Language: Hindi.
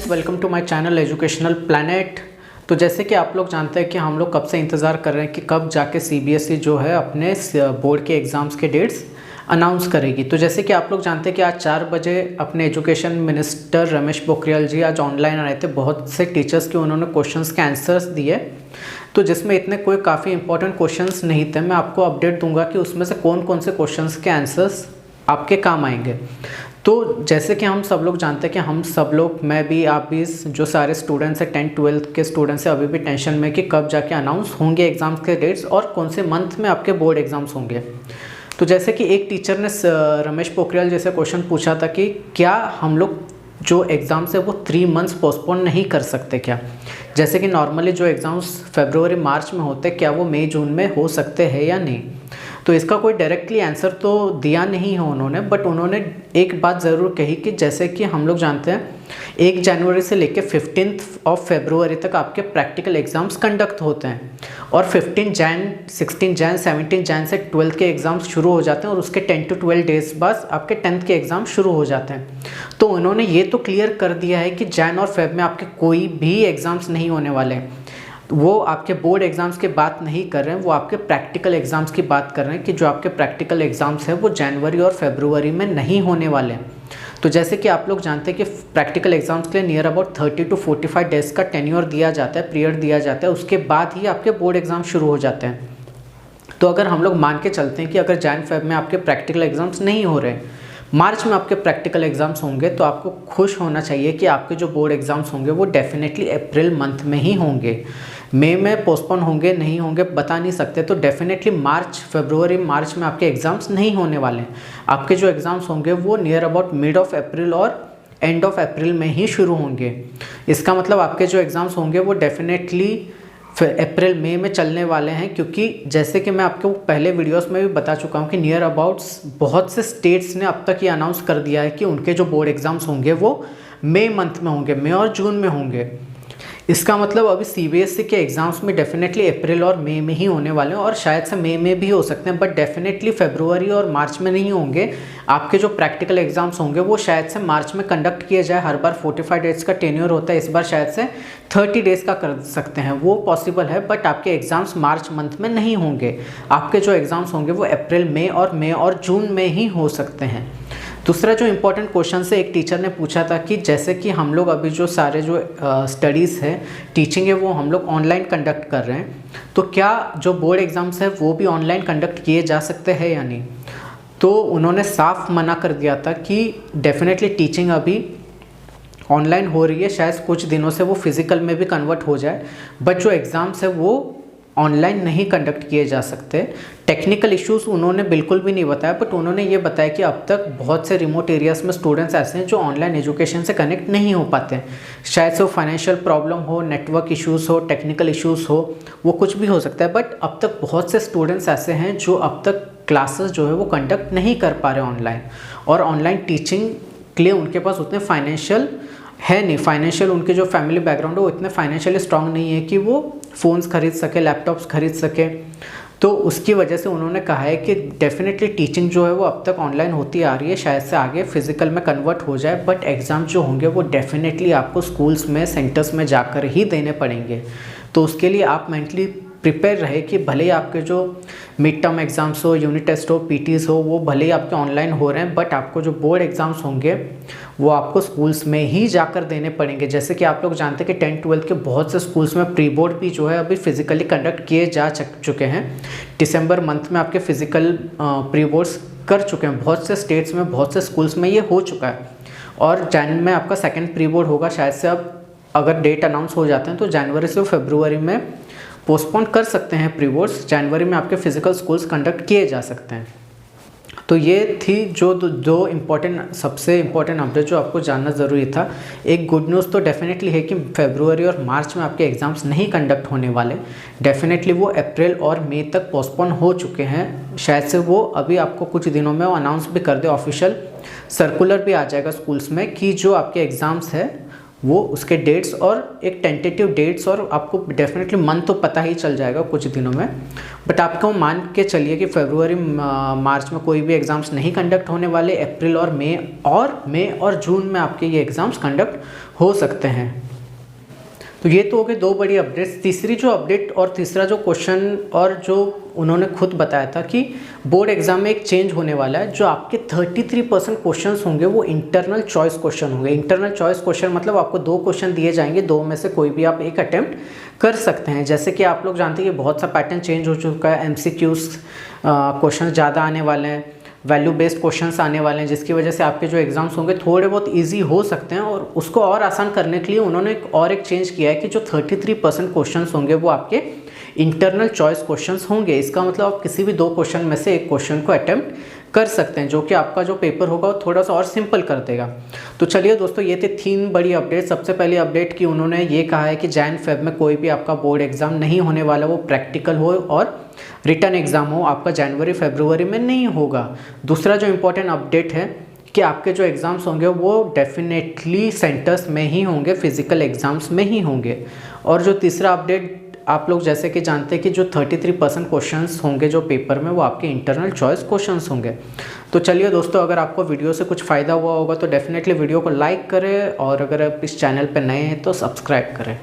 Friends, welcome to my channel educational planet. तो जैसे कि आप लोग जानते हैं कि हम लोग कब से इंतज़ार कर रहे हैं कि कब जाके सीबीएसई जो है अपने बोर्ड के एग्ज़ाम्स के डेट्स अनाउंस करेगी। तो जैसे कि आप लोग जानते हैं कि आज 4 बजे अपने एजुकेशन मिनिस्टर रमेश पोखरियाल जी आज ऑनलाइन आए थे। बहुत से टीचर्स के उन्होंने क्वेश्चंस के आंसर्स दिए, तो जिसमें इतने कोई काफ़ी इंपॉर्टेंट क्वेश्चंस नहीं थे। मैं आपको अपडेट दूंगा कि उसमें से कौन कौन से क्वेश्चंस के आंसर्स आपके काम आएंगे। तो जैसे कि हम सब लोग जानते हैं कि हम सब लोग, मैं भी, आप भी, जो सारे स्टूडेंट्स हैं 10th-12th के स्टूडेंट्स हैं, अभी भी टेंशन में कि कब जाके अनाउंस होंगे एग्ज़ाम्स के डेट्स और कौन से मंथ में आपके बोर्ड एग्ज़ाम्स होंगे। तो जैसे कि एक टीचर ने रमेश पोखरियाल जैसे क्वेश्चन पूछा था कि क्या हम लोग जो एग्ज़ाम्स है वो 3 मंथ्स पोस्टपोन नहीं कर सकते क्या? जैसे कि नॉर्मली जो एग्ज़ाम्स फरवरी मार्च में होते हैं, क्या वो मई जून में हो सकते हैं या नहीं? तो इसका कोई डायरेक्टली आंसर तो दिया नहीं है उन्होंने, बट उन्होंने एक बात ज़रूर कही कि जैसे कि हम लोग जानते हैं 1 जनवरी से लेकर 15 फरवरी तक आपके प्रैक्टिकल एग्ज़ाम्स कंडक्ट होते हैं और 15 जैन, 16 जैन, 17 जैन से 12th के एग्ज़ाम्स शुरू हो जाते हैं और उसके 10 to 12 डेज बाद आपके 10th के एग्ज़ाम शुरू हो जाते हैं। तो उन्होंने ये तो क्लियर कर दिया है कि जैन और फेब में आपके कोई भी एग्ज़ाम्स नहीं होने वाले हैं। वो आपके बोर्ड एग्ज़ाम्स की बात नहीं कर रहे हैं, वो आपके प्रैक्टिकल एग्ज़ाम्स की बात कर रहे हैं कि जो आपके प्रैक्टिकल एग्ज़ाम्स हैं वो जनवरी और फरवरी में नहीं होने वाले हैं। तो जैसे कि आप लोग जानते हैं कि प्रैक्टिकल एग्ज़ाम्स के लिए नियर अबाउट 30 to 45 डेज़ का टेन्योर दिया जाता है, पीरियड दिया जाता है, उसके बाद ही आपके बोर्ड एग्ज़ाम शुरू हो जाते हैं। तो अगर हम लोग मान के चलते हैं कि अगर जैन फेब में आपके प्रैक्टिकल एग्ज़ाम्स नहीं हो रहे, मार्च में आपके प्रैक्टिकल एग्ज़ाम्स होंगे, तो आपको खुश होना चाहिए कि आपके जो बोर्ड एग्ज़ाम्स होंगे वो डेफिनेटली अप्रैल मंथ में ही होंगे। मई में पोस्टपोन होंगे नहीं होंगे बता नहीं सकते। तो डेफिनेटली फरवरी मार्च में आपके एग्ज़ाम्स नहीं होने वाले हैं। आपके जो एग्ज़ाम्स होंगे वो near about mid of April और एंड ऑफ अप्रैल में ही शुरू होंगे। इसका मतलब आपके जो एग्ज़ाम्स होंगे वो डेफिनेटली अप्रैल मई में चलने वाले हैं, क्योंकि जैसे कि मैं आपको पहले वीडियोस में भी बता चुका हूं कि नियर अबाउट्स बहुत से स्टेट्स ने अब तक ये अनाउंस कर दिया है कि उनके जो बोर्ड एग्ज़ाम्स होंगे वो मई मंथ में होंगे, मई और जून में होंगे। इसका मतलब अभी सीबीएसई के एग्ज़ाम्स में डेफिनेटली अप्रैल और मई में ही होने वाले हैं और शायद से मई में भी हो सकते हैं, बट डेफिनेटली फरवरी और मार्च में नहीं होंगे। आपके जो प्रैक्टिकल एग्ज़ाम्स होंगे वो शायद से मार्च में कंडक्ट किए जाए। हर बार 45 डेज़ का टेन्योर होता है, इस बार शायद से 30 डेज़ का कर सकते हैं, वो पॉसिबल है। बट आपके एग्ज़ाम्स मार्च मंथ में नहीं होंगे। आपके जो एग्ज़ाम्स होंगे वो अप्रैल मई और जून में ही हो सकते हैं। दूसरा जो इम्पोर्टेंट क्वेश्चन से एक टीचर ने पूछा था कि जैसे कि हम लोग अभी जो सारे जो स्टडीज़ है, टीचिंग है, वो हम लोग ऑनलाइन कंडक्ट कर रहे हैं, तो क्या जो बोर्ड एग्ज़ाम्स है वो भी ऑनलाइन कंडक्ट किए जा सकते हैं या नहीं? तो उन्होंने साफ मना कर दिया था कि डेफिनेटली टीचिंग अभी ऑनलाइन हो रही है, शायद कुछ दिनों से वो फिज़िकल में भी कन्वर्ट हो जाए, बट जो एग्ज़ाम्स है वो ऑनलाइन नहीं कंडक्ट किए जा सकते। टेक्निकल इश्यूज़ उन्होंने बिल्कुल भी नहीं बताया, बट उन्होंने ये बताया कि अब तक बहुत से रिमोट एरियाज़ में स्टूडेंट्स ऐसे हैं जो ऑनलाइन एजुकेशन से कनेक्ट नहीं हो पाते हैं। शायद से वो फाइनेंशियल प्रॉब्लम हो, नेटवर्क इश्यूज़ हो, टेक्निकल इश्यूज़ हो, वो कुछ भी हो सकता है। बट अब तक बहुत से स्टूडेंट्स ऐसे हैं जो अब तक क्लासेस जो है वो कंडक्ट नहीं कर पा रहे ऑनलाइन, और ऑनलाइन टीचिंग के लिए उनके पास उतने फाइनेंशियल है नहीं, फाइनेंशियल उनके जो फैमिली बैकग्राउंड है वो इतने फाइनेंशियली स्ट्रांग नहीं है कि वो फ़ोन्स खरीद सके, लैपटॉप्स खरीद सके। तो उसकी वजह से उन्होंने कहा है कि डेफिनेटली टीचिंग जो है वो अब तक ऑनलाइन होती आ रही है, शायद से आगे फिजिकल में कन्वर्ट हो जाए, बट एग्ज़ाम जो होंगे वो डेफिनेटली आपको स्कूल्स में, सेंटर्स में जाकर ही देने पड़ेंगे। तो उसके लिए आप मेंटली प्रिपेयर रहे कि भले ही आपके जो मिड टर्म एग्ज़ाम्स हो, यूनिट टेस्ट हो, पीटीज़ हो, वो भले ही आपके ऑनलाइन हो रहे हैं, बट आपको जो बोर्ड एग्ज़ाम्स होंगे वो आपको स्कूल्स में ही जाकर देने पड़ेंगे। जैसे कि आप लोग जानते हैं कि 10th-12th के बहुत से स्कूल्स में प्री बोर्ड भी जो है अभी फिज़िकली कंडक्ट किए जा चुके हैं। दिसंबर मंथ में आपके फ़िज़िकल प्री बोर्ड्स कर चुके हैं बहुत से स्टेट्स में, बहुत से स्कूल्स में ये हो चुका है, और जैन में आपका सेकेंड प्री बोर्ड होगा। शायद से अब अगर डेट अनाउंस हो जाते हैं तो जनवरी से फरवरी में पोस्टपोन कर सकते हैं प्री बोर्ड्स, जनवरी में आपके फिजिकल स्कूल्स कंडक्ट किए जा सकते हैं। तो ये थी जो दो इम्पॉर्टेंट, सबसे इम्पॉर्टेंट अपडेट जो आपको जानना ज़रूरी था। एक गुड न्यूज़ तो डेफिनेटली है कि फरवरी और मार्च में आपके एग्ज़ाम्स नहीं कंडक्ट होने वाले, डेफिनेटली वो अप्रैल और मई तक पोस्टपोन हो चुके हैं। शायद से वो अभी आपको कुछ दिनों में वो अनाउंस भी कर दे, ऑफिशियल सर्कुलर भी आ जाएगा स्कूल्स में कि जो आपके एग्ज़ाम्स है वो उसके डेट्स और एक टेंटेटिव डेट्स, और आपको डेफिनेटली मंथ तो पता ही चल जाएगा कुछ दिनों में, बट आपको मान के चलिए कि फरवरी मार्च में कोई भी एग्ज़ाम्स नहीं कंडक्ट होने वाले, अप्रैल और मई और जून में आपके ये एग्ज़ाम्स कंडक्ट हो सकते हैं। तो ये तो हो गए दो बड़ी अपडेट्स। तीसरी जो अपडेट और तीसरा जो क्वेश्चन और जो उन्होंने खुद बताया था कि बोर्ड एग्जाम में एक चेंज होने वाला है, जो आपके 33% क्वेश्चंस होंगे वो इंटरनल चॉइस क्वेश्चन होंगे। इंटरनल चॉइस क्वेश्चन मतलब आपको 2 क्वेश्चन दिए जाएंगे, 2 में से कोई भी आप एक अटेम्प्ट कर सकते हैं। जैसे कि आप लोग जानते हैं कि बहुत सा पैटर्न चेंज हो चुका है, MCQs क्वेश्चन ज़्यादा आने वाले हैं, वैल्यू बेस्ड क्वेश्चंस आने वाले हैं, जिसकी वजह से आपके जो एग्जाम्स होंगे थोड़े बहुत इजी हो सकते हैं। और उसको और आसान करने के लिए उन्होंने एक चेंज किया है कि जो 33% क्वेश्चंस होंगे वो आपके इंटरनल चॉइस क्वेश्चंस होंगे। इसका मतलब आप किसी भी 2 क्वेश्चन में से एक क्वेश्चन को अटेम्प्ट कर सकते हैं, जो कि आपका जो पेपर होगा वो थोड़ा सा और सिंपल कर देगा। तो चलिए दोस्तों, ये थे 3 बड़ी अपडेट। सबसे पहली अपडेट की उन्होंने ये कहा है कि Jan-Feb में कोई भी आपका बोर्ड एग्जाम नहीं होने वाला, वो प्रैक्टिकल हो और रिटर्न एग्जाम हो, आपका जनवरी-फरवरी में नहीं होगा। दूसरा जो इम्पोर्टेंट अपडेट है कि आपके जो एग्ज़ाम्स होंगे वो डेफिनेटली सेंटर्स में ही होंगे, फिजिकल एग्ज़ाम्स में ही होंगे। और जो तीसरा अपडेट, आप लोग जैसे कि जानते हैं कि जो 33% क्वेश्चंस होंगे जो पेपर में, वो आपके इंटरनल चॉइस क्वेश्चंस होंगे। तो चलिए दोस्तों, अगर आपको वीडियो से कुछ फ़ायदा हुआ होगा तो डेफिनेटली वीडियो को लाइक करें, और अगर आप इस चैनल पर नए हैं तो सब्सक्राइब करें।